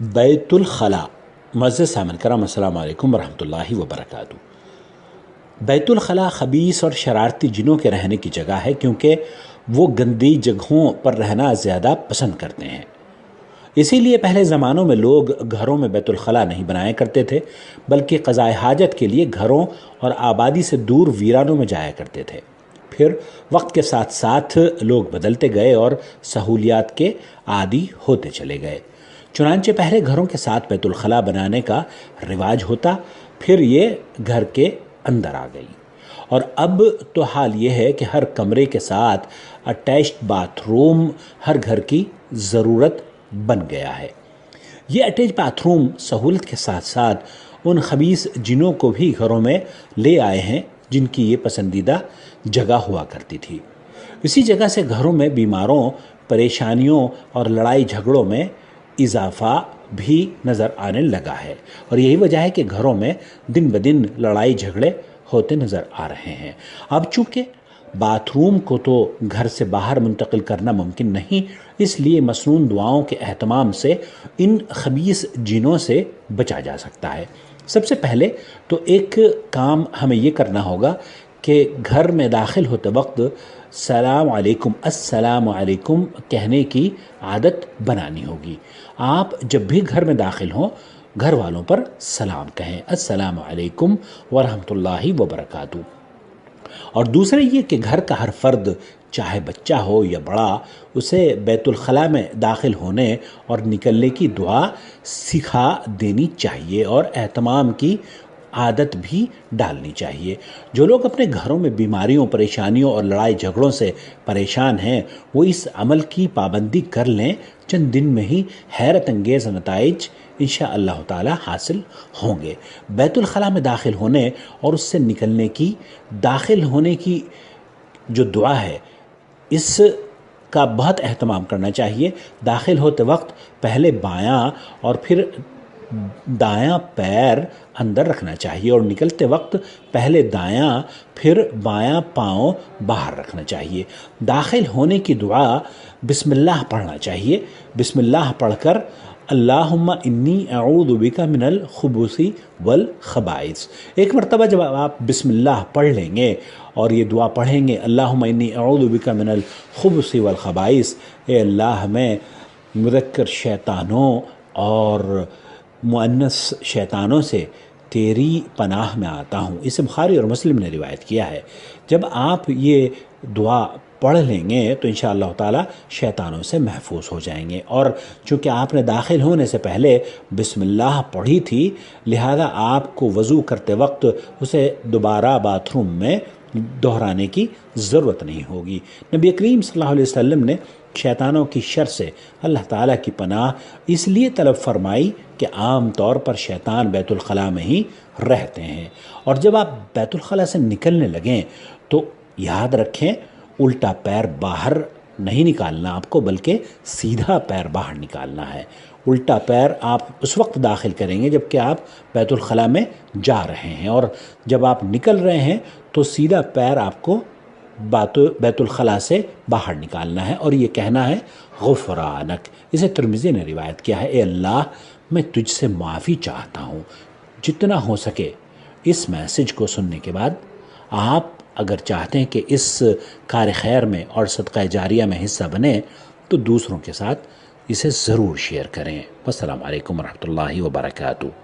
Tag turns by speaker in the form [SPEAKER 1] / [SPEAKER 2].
[SPEAKER 1] بیت الخلاء۔ معزز سامعین کرام، السلام علیکم ورحمۃ اللہ وبرکاتہ۔ بیت الخلاء خبیث اور شرارتی جنوں کے رہنے کی جگہ ہے، کیونکہ وہ گندی جگہوں پر رہنا زیادہ پسند کرتے ہیں۔ اسی لیے پہلے زمانوں میں لوگ گھروں میں بیت الخلاء نہیں بنایا کرتے تھے، بلکہ قضاء حاجت کے لیے گھروں اور آبادی سے دور ویرانوں میں جایا کرتے تھے۔ پھر وقت کے ساتھ ساتھ لوگ بدلتے گئے اور سہولیات کے عادی ہوتے چلے گئے، چنانچہ پہلے گھروں کے ساتھ بیت الخلاء بنانے کا رواج ہوتا، پھر یہ گھر کے اندر آ گئی، اور اب تو حال یہ ہے کہ ہر کمرے کے ساتھ اٹیچڈ باتھ روم ہر گھر کی ضرورت بن گیا ہے۔ یہ اٹیچ باتھ روم سہولت کے ساتھ ساتھ ان خبیث جنوں کو بھی گھروں میں لے آئے ہیں جن کی یہ پسندیدہ جگہ ہوا کرتی تھی۔ اسی جگہ سے گھروں میں بیماروں، پریشانیوں اور لڑائی جھگڑوں میں اضافہ بھی نظر آنے لگا ہے، اور یہی وجہ ہے کہ گھروں میں دن بدن لڑائی جھگڑے ہوتے نظر آ رہے ہیں۔ اب چونکہ باتھ روم کو تو گھر سے باہر منتقل کرنا ممکن نہیں، اس لیے مسنون دعاؤں کے اہتمام سے ان خبیث جنوں سے بچا جا سکتا ہے۔ سب سے پہلے تو ایک کام ہمیں یہ کرنا ہوگا کہ گھر میں داخل ہوتے وقت السلام علیکم کہنے کی عادت بنانی ہوگی۔ آپ جب بھی گھر میں داخل ہوں، گھر والوں پر سلام کہیں، السلام علیکم ورحمۃ اللہ وبرکاتہ۔ اور دوسرے یہ کہ گھر کا ہر فرد، چاہے بچہ ہو یا بڑا، اسے بیت الخلاء میں داخل ہونے اور نکلنے کی دعا سکھا دینی چاہیے اور اہتمام کی عادت بھی ڈالنی چاہیے۔ جو لوگ اپنے گھروں میں بیماریوں، پریشانیوں اور لڑائی جھگڑوں سے پریشان ہیں، وہ اس عمل کی پابندی کر لیں، چند دن میں ہی حیرت انگیز نتائج انشاءاللہ تعالی حاصل ہوں گے۔ بیت الخلاء میں داخل ہونے اور اس سے نکلنے کی، داخل ہونے کی جو دعا ہے، اس کا بہت اہتمام کرنا چاہیے۔ داخل ہوتے وقت پہلے بایاں اور پھر دایاں پیر اندر رکھنا چاہیے، اور نکلتے وقت پہلے دایاں پھر بایاں پاؤں باہر رکھنا چاہیے۔ داخل ہونے کی دعا بسم اللہ پڑھنا چاہیے۔ بسم اللہ پڑھ کر اللہم انی اعوذ بک من الخبث والخبائث، ایک مرتبہ جب آپ بسم اللہ پڑھ لیں گے اور یہ دعا پڑھیں گے، اللہم انی اعوذ بک من الخبث والخبائث، اے اللہ میں مذکر شیطانوں اور مؤنث شیطانوں سے تیری پناہ میں آتا ہوں۔ اسے بخاری اور مسلم نے روایت کیا ہے۔ جب آپ یہ دعا پڑھ لیں گے تو انشاءاللہ تعالی شیطانوں سے محفوظ ہو جائیں گے، اور چونکہ آپ نے داخل ہونے سے پہلے بسم اللہ پڑھی تھی، لہذا آپ کو وضو کرتے وقت اسے دوبارہ باتھ روم میں دہرانے کی ضرورت نہیں ہوگی۔ نبی کریم صلی اللہ علیہ وسلم نے شیطانوں کی شر سے اللہ تعالیٰ کی پناہ اس لیے طلب فرمائی کہ عام طور پر شیطان بیت الخلاء میں ہی رہتے ہیں، اور جب آپ بیت الخلاء سے نکلنے لگیں تو یاد رکھیں الٹا پیر باہر نہیں نکالنا آپ کو، بلکہ سیدھا پیر باہر نکالنا ہے۔ الٹا پیر آپ اس وقت داخل کریں گے جب کہ آپ بیت الخلاء میں جا رہے ہیں، اور جب آپ نکل رہے ہیں تو سیدھا پیر آپ کو بیت الخلاء سے باہر نکالنا ہے، اور یہ کہنا ہے غفرانک۔ اسے ترمذی نے روایت کیا ہے، اے اللہ میں تجھ سے معافی چاہتا ہوں۔ جتنا ہو سکے اس میسج کو سننے کے بعد آپ اگر چاہتے ہیں کہ اس کار خیر میں اور صدقہ جاریہ میں حصہ بنیں تو دوسروں کے ساتھ اسے ضرور شیئر کریں۔ والسلام علیکم ورحمۃ اللہ وبرکاتہ۔